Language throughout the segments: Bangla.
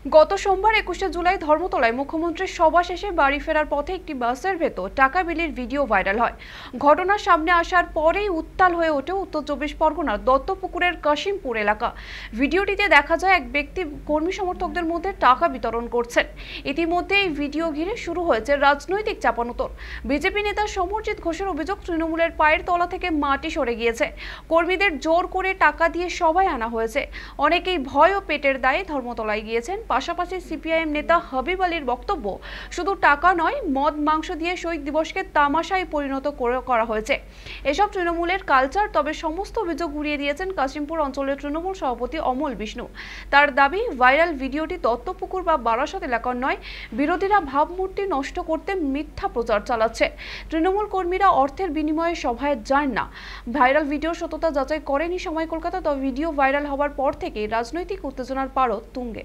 গত সোমবার 21শে জুলাই ধর্মতলায় মুখ্যমন্ত্রীর সভা শেষে বাড়ি ফেরার পথে একটি বাসের ভেতর টাকা বিলির ভিডিও ভাইরাল হয়। ঘটনার সামনে আসার পরেই উত্তাল হয়ে ওঠে উত্তর চব্বিশ পরগনার দত্তপুকুরের কাশিমপুর এলাকা। ভিডিওটিতে দেখা যায় এক ব্যক্তি কর্মী সমর্থকদের মধ্যে টাকা বিতরণ করছেন। ইতিমধ্যে এই ভিডিও ঘিরে শুরু হয়েছে রাজনৈতিক চাপানোতর। বিজেপি নেতা সমরজিৎ ঘোষের অভিযোগ, তৃণমূলের পায়ের তলা থেকে মাটি সরে গিয়েছে। কর্মীদের জোর করে টাকা দিয়ে সভায় আনা হয়েছে। অনেকেই ভয় ও পেটের দায়ে ধর্মতলায় গিয়েছেন। পাশাপাশি সিপিআইএম নেতা হাবিব আলীর বক্তব্য, শুধু টাকা নয়, মদ মাংস দিয়ে শহীদ দিবসকে তামাশায় পরিণত করা হয়েছে। এসব তৃণমূলের কালচার। তবে সমস্ত অভিযোগ উড়িয়ে দিয়েছেন কাশিমপুর অঞ্চলের তৃণমূল সভাপতি অমল বিষ্ণু। তার দাবি, ভাইরাল ভিডিওটি দত্তপুকুর বা বারাসত এলাকার নয়। বিরোধীরা ভাবমূর্তি নষ্ট করতে মিথ্যা প্রচার চালাচ্ছে। তৃণমূল কর্মীরা অর্থের বিনিময়ে সভায় যান না। ভাইরাল ভিডিওর সত্যতা যাচাই করেনি সময় কলকাতা। তবে ভিডিও ভাইরাল হওয়ার পর থেকে রাজনৈতিক উত্তেজনার পারদ তুঙ্গে।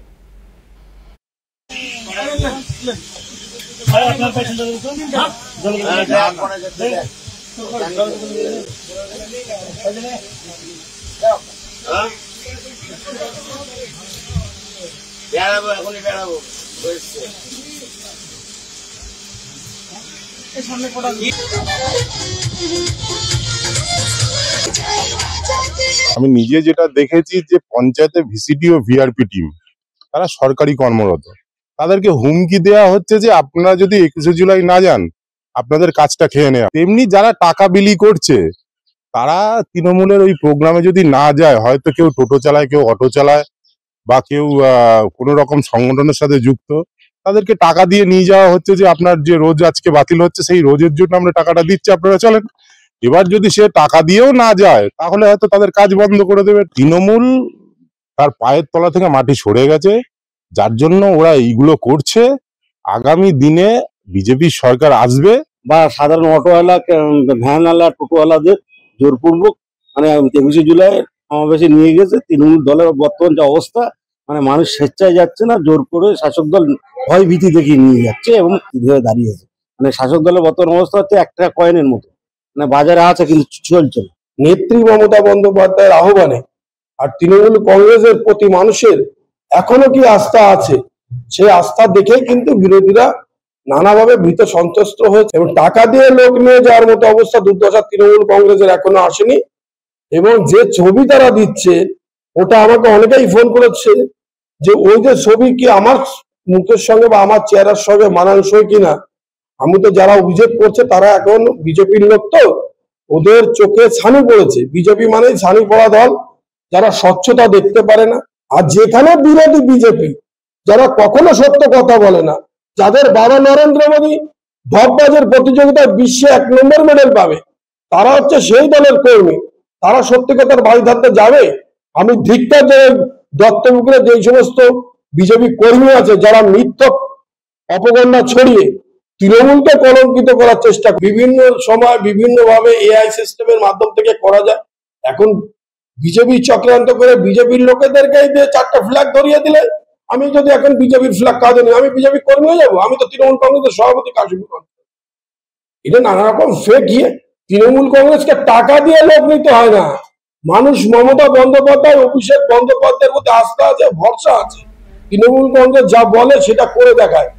আমি নিজে যেটা দেখেছি যে পঞ্চায়েতে ভিসিডি ও ভিআরপি টিম তারা সরকারি কর্মরত, তাদেরকে হুমকি দেওয়া হচ্ছে যে আপনারা যদি 21শে জুলাই না যান আপনাদের কাজটা খেয়ে নেওয়া। তেমনি যারা টাকা বিলি করছে তারা তৃণমূলের ওই প্রোগ্রামে যদি না যায়, হয়তো কেউ টোটো চালায়, কেউ অটো চালায়, বা কেউ কোনো রকম সংগঠনের সাথে যুক্ত, তাদেরকে টাকা দিয়ে নিয়ে যাওয়া হচ্ছে যে আপনার যে রোজ আজকে বাতিল হচ্ছে সেই রোজের জন্য আমরা টাকাটা দিচ্ছি, আপনারা চলেন। এবার যদি সে টাকা দিয়েও না যায় তাহলে হয়তো তাদের কাজ বন্ধ করে দেবে। তৃণমূল তার পায়ের তলা থেকে মাটি সরে গেছে, যার জন্য ওরা এইগুলো করছে। আগামী দিনে বিজেপি সরকার আসবে বা সাধারণ অটোওয়ালা, ভ্যানওয়ালা, টোটোওয়ালাদের জোরপূর্বক 21শে জুলাই সমাবেশে নিয়ে গেছে। তৃণমূল দলের বর্তমান যে অবস্থা, মানুষ স্বেচ্ছায় যাচ্ছে না, জোর করে শাসক দল ভয় ভীতি দেখিয়ে নিয়ে যাচ্ছে এবং দাঁড়িয়েছে। শাসক দলের বর্তমান অবস্থা হচ্ছে একটা কয়েনের মতো, বাজারে আছে কিন্তু চলছে না। নেত্রী মমতা বন্দ্যোপাধ্যায়ের আহ্বানে আর তৃণমূল কংগ্রেসের প্রতি মানুষের এখনো কি আস্থা আছে, সেই আস্থা দেখেই কিন্তু বিরোধীরা নানাভাবে ভীত সন্ত্রস্ত হয়েছে এবং টাকা দিয়ে লোক নিয়ে যাওয়ার মতো অবস্থা দুর্দশা তৃণমূল কংগ্রেসের এখনো আসেনি। এবং যে ছবি তারা দিচ্ছে, ওটা আমাকে অনেকেই ফোন করেছে যে ওই যে ছবি কি আমার মুখের সঙ্গে বা আমার চেহারার সঙ্গে মানানসই কিনা। আমি তো যারা অভিযোগ করছে তারা এখন বিজেপির লোক, তো ওদের চোখে ছানি পড়েছে। বিজেপি মানেই ছানি পড়া দল, যারা স্বচ্ছতা দেখতে পারে না। আর যেখানে বিরোধী বিজেপি, যারা কখনো সত্য কথা বলে না, যাদের বাবা নরেন্দ্র মোদী ঢপবাজের প্রতিযোগিতায় বিশ্বে 1 নম্বর মেডেল পাবে, তারা হচ্ছে সেই দলের কর্মী। তারা সত্যি কথার বাড়ি ধারতে যাবে। আমি ধিক্কার যে দত্তপুকুরে যে সমস্ত বিজেপি কর্মী আছে যারা মিথ্যা অপগণ্ডা ছড়িয়ে তৃণমূলকে কলঙ্কিত করার চেষ্টা, বিভিন্ন সময় বিভিন্ন ভাবে এআই সিস্টেমের মাধ্যম থেকে করা যায়। এখন বিজেপি চক্রান্ত করে বিজেপির লোকেদেরকে দিয়ে 4টা ফ্ল্যাগ ধরিয়ে দিলে, আমি যদি এখন বিজেপির ফ্ল্যাগ কাঁধে নিই, আমি বিজেপি কর্মী হয়ে যাবো? আমি তো তৃণমূল কংগ্রেসের সভাপতি কাশিমপুর। এটা নানা রকম ফেক গিয়ে তৃণমূল কংগ্রেসকে টাকা দিয়ে লোক নিতে হয় না। মানুষ মমতা বন্দ্যোপাধ্যায়, অভিষেক বন্দ্যোপাধ্যায়ের মধ্যে আস্থা আছে, ভরসা আছে। তৃণমূল কংগ্রেস যা বলে সেটা করে দেখায়।